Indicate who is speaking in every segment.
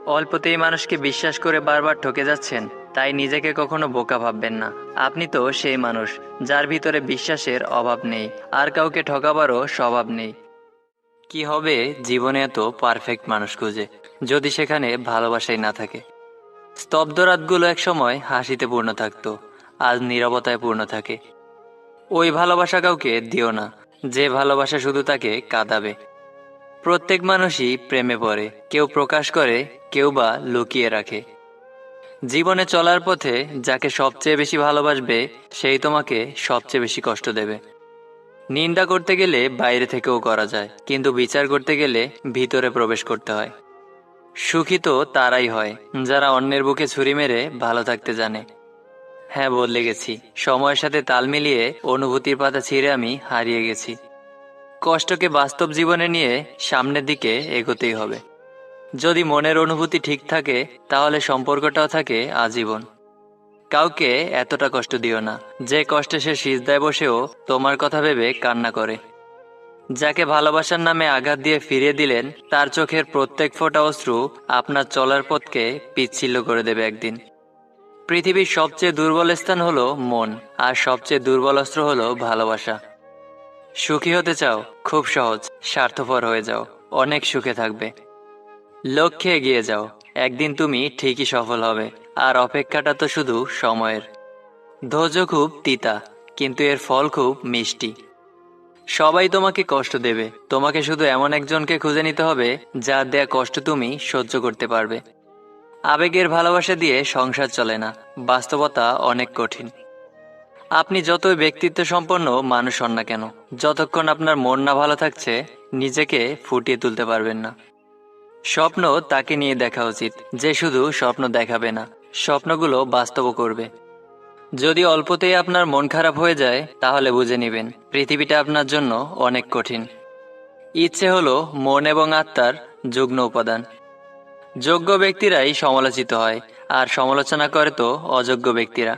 Speaker 1: অল্পতেই মানুষকে বিশ্বাস করে বারবার ঠকে যাচ্ছেন, তাই নিজেকে কখনো বোকা ভাববেন না। আপনি তো সেই মানুষ যার ভিতরে বিশ্বাসের অভাব নেই, আর কাউকে ঠকাবারও স্বভাব নেই। কি হবে জীবনে এত পারফেক্ট মানুষ খুঁজে, যদি সেখানে ভালোবাসাই না থাকে? স্তব্ধ রাতগুলো একসময় হাসিতে পূর্ণ থাকতো, আজ নীরবতায় পূর্ণ থাকে। ওই ভালোবাসা কাউকে দিও না, যে ভালোবাসা শুধু তাকে কাঁদাবে। প্রত্যেক মানুষই প্রেমে পড়ে, কেউ প্রকাশ করে, কেউ বা লুকিয়ে রাখে। জীবনে চলার পথে যাকে সবচেয়ে বেশি ভালোবাসবে, সেই তোমাকে সবচেয়ে বেশি কষ্ট দেবে। নিন্দা করতে গেলে বাইরে থেকেও করা যায়, কিন্তু বিচার করতে গেলে ভিতরে প্রবেশ করতে হয়। সুখী তো তারাই হয় যারা অন্যের বুকে ছুরি মেরে ভালো থাকতে জানে। হ্যাঁ, বদলে গেছি, সময়ের সাথে তাল মিলিয়ে অনুভূতির পাতা ছিঁড়ে আমি হারিয়ে গেছি। কষ্টকে বাস্তব জীবনে নিয়ে সামনের দিকে এগোতেই হবে। যদি মনের অনুভূতি ঠিক থাকে, তাহলে সম্পর্কটাও থাকে আজীবন। কাউকে এতটা কষ্ট দিও না যে কষ্টে সে সিজদায় বসেও তোমার কথা ভেবে কান্না করে। যাকে ভালোবাসার নামে আঘাত দিয়ে ফিরিয়ে দিলেন, তার চোখের প্রত্যেক ফোঁটা অশ্রু আপনার চলার পথকে পিচ্ছিল করে দেবে একদিন। পৃথিবীর সবচেয়ে দুর্বল স্থান হলো মন, আর সবচেয়ে দুর্বল অস্ত্র হলো ভালোবাসা। সুখী হতে চাও? খুব সহজ, স্বার্থপর হয়ে যাও, অনেক সুখে থাকবে। লক্ষ্যে এগিয়ে যাও, একদিন তুমি ঠিকই সফল হবে। আর অপেক্ষাটা তো শুধু সময়ের। ধৈর্য খুব তিতা, কিন্তু এর ফল খুব মিষ্টি। সবাই তোমাকে কষ্ট দেবে, তোমাকে শুধু এমন একজনকে খুঁজে নিতে হবে যার দেয়া কষ্ট তুমি সহ্য করতে পারবে। আবেগের ভালোবাসা দিয়ে সংসার চলে না, বাস্তবতা অনেক কঠিন। আপনি যতই ব্যক্তিত্ব সম্পন্ন মানুষ হন না কেন, যতক্ষণ আপনার মন না ভালো থাকছে, নিজেকে ফুটিয়ে তুলতে পারবেন না। স্বপ্ন তাকে নিয়ে দেখা উচিত যে শুধু স্বপ্ন দেখাবে না, স্বপ্নগুলো বাস্তব করবে। যদি অল্পতেই আপনার মন খারাপ হয়ে যায়, তাহলে বুঝে নেবেন পৃথিবীটা আপনার জন্য অনেক কঠিন। ইচ্ছে হলো মন এবং আত্মার যুগ্ম উপাদান। যোগ্য ব্যক্তিরাই সমালোচিত হয়, আর সমালোচনা করে তো অযোগ্য ব্যক্তিরা।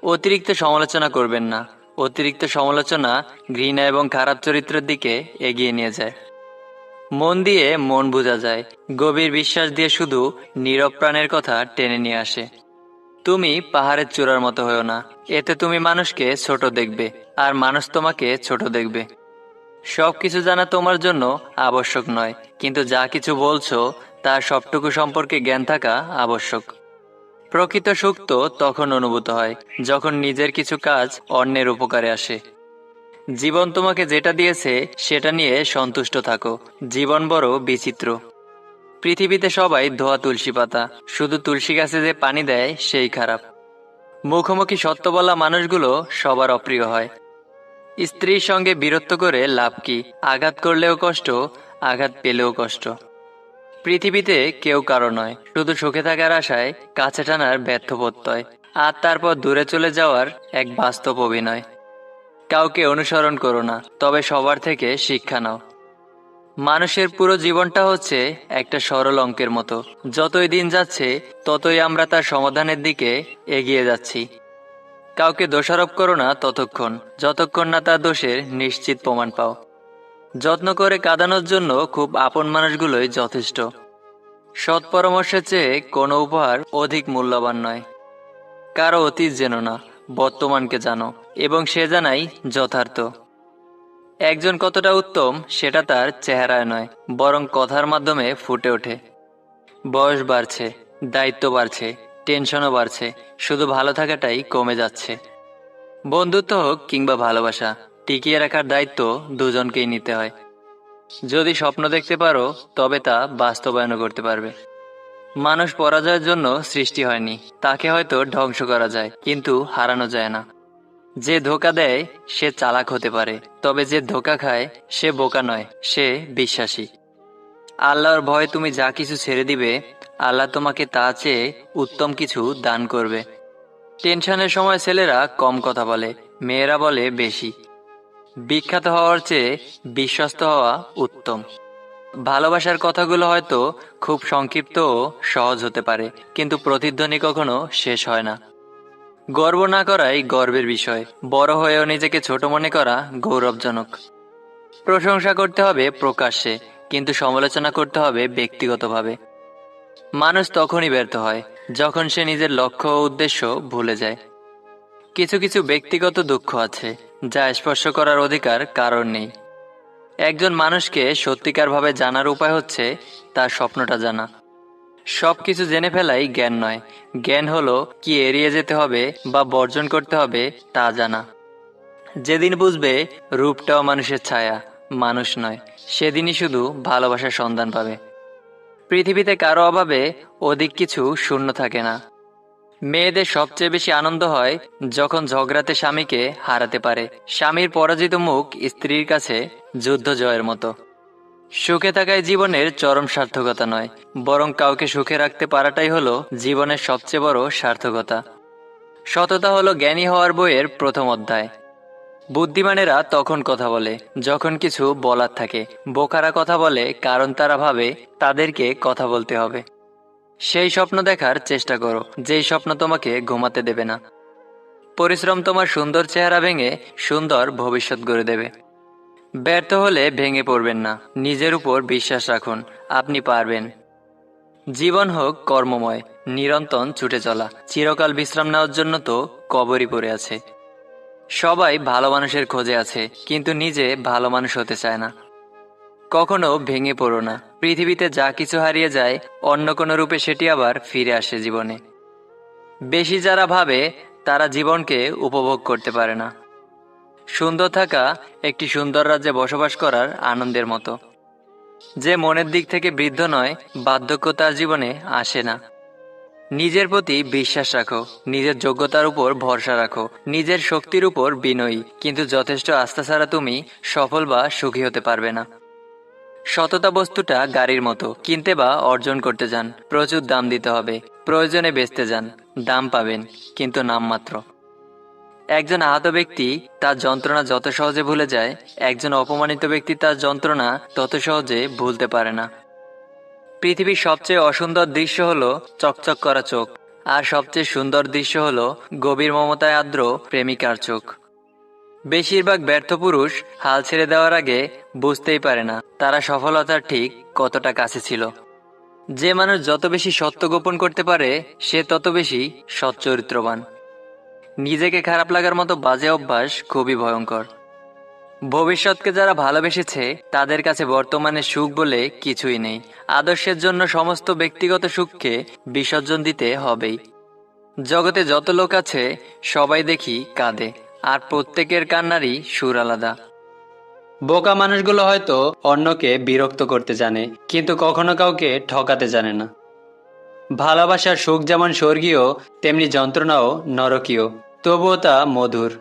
Speaker 1: অতিরিক্ত সমালোচনা করবেন না, অতিরিক্ত সমালোচনা ঘৃণা এবং খারাপ চরিত্রের দিকে এগিয়ে নিয়ে যায়। মন দিয়ে মন বোঝা যায়, গভীর বিশ্বাস দিয়ে শুধু নীরব প্রাণের কথা টেনে নিয়ে আসে। তুমি পাহাড়ের চূড়ার মতো হয়েও না, এতে তুমি মানুষকে ছোট দেখবে, আর মানুষ তোমাকে ছোট দেখবে। সবকিছু জানা তোমার জন্য আবশ্যক নয়, কিন্তু যা কিছু বলছো তার সবটুকু সম্পর্কে জ্ঞান থাকা আবশ্যক। প্রকৃত সুখ তো তখন অনুভূত হয় যখন নিজের কিছু কাজ অন্যের উপকারে আসে। জীবন তোমাকে যেটা দিয়েছে সেটা নিয়ে সন্তুষ্ট থাকো। জীবন বড় বিচিত্র। পৃথিবীতে সবাই ধোয়া তুলসী পাতা, শুধু তুলসী গাছে যে পানি দেয় সেই খারাপ। মুখোমুখি সত্য বলা মানুষগুলো সবার অপ্রিয় হয়। স্ত্রীর সঙ্গে বীরত্ব করে লাভ কি? আঘাত করলেও কষ্ট, আঘাত পেলেও কষ্ট। পৃথিবীতে কেউ কারো নয়, শুধু সুখে থাকার আশায় কাছে টানার ব্যর্থ প্রত্যয়, আর তারপর দূরে চলে যাওয়ার এক বাস্তব অভিনয়। কাউকে অনুসরণ করো না, তবে সবার থেকে শিক্ষা নাও। মানুষের পুরো জীবনটা হচ্ছে একটা সরল অঙ্কের মতো। যতই দিন যাচ্ছে, ততই আমরা তার সমাধানের দিকে এগিয়ে যাচ্ছি। কাউকে দোষারোপ করো না ততক্ষণ, যতক্ষণ না তার দোষের নিশ্চিত প্রমাণ পাও। যত্ন করে কাঁদানোর জন্য খুব আপন মানুষগুলোই যথেষ্ট। সৎ পরামর্শের চেয়ে কোনো উপহার অধিক মূল্যবান নয়। কারো অতীত জেনো না, বর্তমানকে জানো, এবং সে জানাই যথার্থ। একজন কতটা উত্তম সেটা তার চেহারায় নয়, বরং কথার মাধ্যমে ফুটে ওঠে। বয়স বাড়ছে, দায়িত্ব বাড়ছে, টেনশনও বাড়ছে, শুধু ভালো থাকাটাই কমে যাচ্ছে। বন্ধুত্ব হোক কিংবা ভালোবাসা, টিকিয়ে রাখার দায়িত্ব দুজনকেই নিতে হয়। যদি স্বপ্ন দেখতে পারো, তবে তা বাস্তবায়ন করতে পারবে। মানুষ পরাজয়ের জন্য সৃষ্টি হয়নি, তাকে হয়তো ধ্বংস করা যায়, কিন্তু হারানো যায় না। যে ধোঁকা দেয় সে চালাক হতে পারে, তবে যে ধোঁকা খায় সে বোকা নয়, সে বিশ্বাসী। আল্লাহর ভয়ে তুমি যা কিছু ছেড়ে দিবে, আল্লাহ তোমাকে তা চেয়ে উত্তম কিছু দান করবে। টেনশনের সময় ছেলেরা কম কথা বলে, মেয়েরা বলে বেশি। বিখ্যাত হওয়ার চেয়ে বিশ্বস্ত হওয়া উত্তম। ভালোবাসার কথাগুলো হয়তো খুব সংক্ষিপ্ত ও সহজ হতে পারে, কিন্তু প্রতিধ্বনি কখনো শেষ হয় না। গর্ব না করাই গর্বের বিষয়, বড় হয়েও নিজেকে ছোট মনে করা গৌরবজনক। প্রশংসা করতে হবে প্রকাশ্যে, কিন্তু সমালোচনা করতে হবে ব্যক্তিগতভাবে। মানুষ তখনই ব্যর্থ হয় যখন সে নিজের লক্ষ্য ও উদ্দেশ্য ভুলে যায়। কিছু কিছু ব্যক্তিগত দুঃখ আছে যা স্পর্শ করার অধিকার কারণ নেই। একজন মানুষকে সত্যিকারভাবে জানার উপায় হচ্ছে তার স্বপ্নটা জানা। সব কিছু জেনে ফেলাই জ্ঞান নয়, জ্ঞান হলো কি এড়িয়ে যেতে হবে বা বর্জন করতে হবে তা জানা। যেদিন বুঝবে রূপটাও মানুষের ছায়া, মানুষ নয়, সেদিনই শুধু ভালোবাসার সন্ধান পাবে। পৃথিবীতে কারো অভাবে অধিক কিছু শূন্য থাকে না। মেয়েদের সবচেয়ে বেশি আনন্দ হয় যখন ঝগড়াতে স্বামীকে হারাতে পারে। স্বামীর পরাজিত মুখ স্ত্রীর কাছে যুদ্ধ জয়ের মতো। সুখে থাকাই জীবনের চরম সার্থকতা নয়, বরং কাউকে সুখে রাখতে পারাটাই হলো জীবনের সবচেয়ে বড় সার্থকতা। সততা হলো জ্ঞানী হওয়ার বইয়ের প্রথম অধ্যায়। বুদ্ধিমানেরা তখন কথা বলে যখন কিছু বলার থাকে, বোকারা কথা বলে কারণ তারা ভাবে তাদেরকে কথা বলতে হবে। সেই স্বপ্ন দেখার চেষ্টা করো যেই স্বপ্ন তোমাকে ঘুমাতে দেবে না। পরিশ্রম তোমার সুন্দর চেহারা ভেঙে সুন্দর ভবিষ্যৎ গড়ে দেবে। ব্যর্থ হলে ভেঙে পড়বেন না, নিজের উপর বিশ্বাস রাখুন, আপনি পারবেন। জীবন হোক কর্মময়, নিরন্তর ছুটে চলা, চিরকাল বিশ্রাম নেওয়ার জন্য তো কবরই পড়ে আছে। সবাই ভালো মানুষের খোঁজে আছে, কিন্তু নিজে ভালো মানুষ হতে চায় না। কখনো ভেঙে পড়ো না, পৃথিবীতে যা কিছু হারিয়ে যায় অন্য কোনো রূপে সেটি আবার ফিরে আসে জীবনে। বেশি যারা ভাবে তারা জীবনকে উপভোগ করতে পারে না। সুন্দর থাকা একটি সুন্দর রাজ্যে বসবাস করার আনন্দের মতো। যে মনের দিক থেকে বৃদ্ধ নয়, বার্ধক্য তার জীবনে আসে না। নিজের প্রতি বিশ্বাস রাখো, নিজের যোগ্যতার উপর ভরসা রাখো, নিজের শক্তির উপর বিনয়ী, কিন্তু যথেষ্ট আস্থা ছাড়া তুমি সফল বা সুখী হতে পারবে না। সততা বস্তুটা গাড়ির মতো, কিনতে বা অর্জন করতে যান প্রচুর দাম দিতে হবে, প্রয়োজনে বেচতে যান, দাম পাবেন কিন্তু নামমাত্র। একজন আহত ব্যক্তি তার যন্ত্রণা যত সহজে ভুলে যায়, একজন অপমানিত ব্যক্তি তার যন্ত্রণা তত সহজে ভুলতে পারে না। পৃথিবীর সবচেয়ে অসুন্দর দৃশ্য হলো চকচক করা চোখ, আর সবচেয়ে সুন্দর দৃশ্য হলো গভীর মমতায় আর্দ্র প্রেমিকার চোখ। বেশিরভাগ ব্যর্থ পুরুষ হাল ছেড়ে দেওয়ার আগে বুঝতেই পারে না তারা সফলতার ঠিক কতটা কাছে ছিল। যে মানুষ যত বেশি সত্য গোপন করতে পারে সে তত বেশি সচ্চরিত্রবান। নিজেকে খারাপ লাগার মতো বাজে অভ্যাস খুবই ভয়ঙ্কর। ভবিষ্যৎকে যারা ভালোবেসেছে তাদের কাছে বর্তমানে সুখ বলে কিছুই নেই। আদর্শের জন্য সমস্ত ব্যক্তিগত সুখকে বিসর্জন দিতে হবেই। জগতে যত লোক আছে সবাই দেখি কাঁদে, আর প্রত্যেকের কান্নারই সুর আলাদা। বোকা মানুষগুলো হয়তো অন্যকে বিরক্ত করতে জানে, কিন্তু কখনো কাউকে ঠকাতে জানে না। ভালোবাসার সুখ যেমন স্বর্গীয়, তেমনি যন্ত্রণাও নরকীয়, তবুও তা মধুর।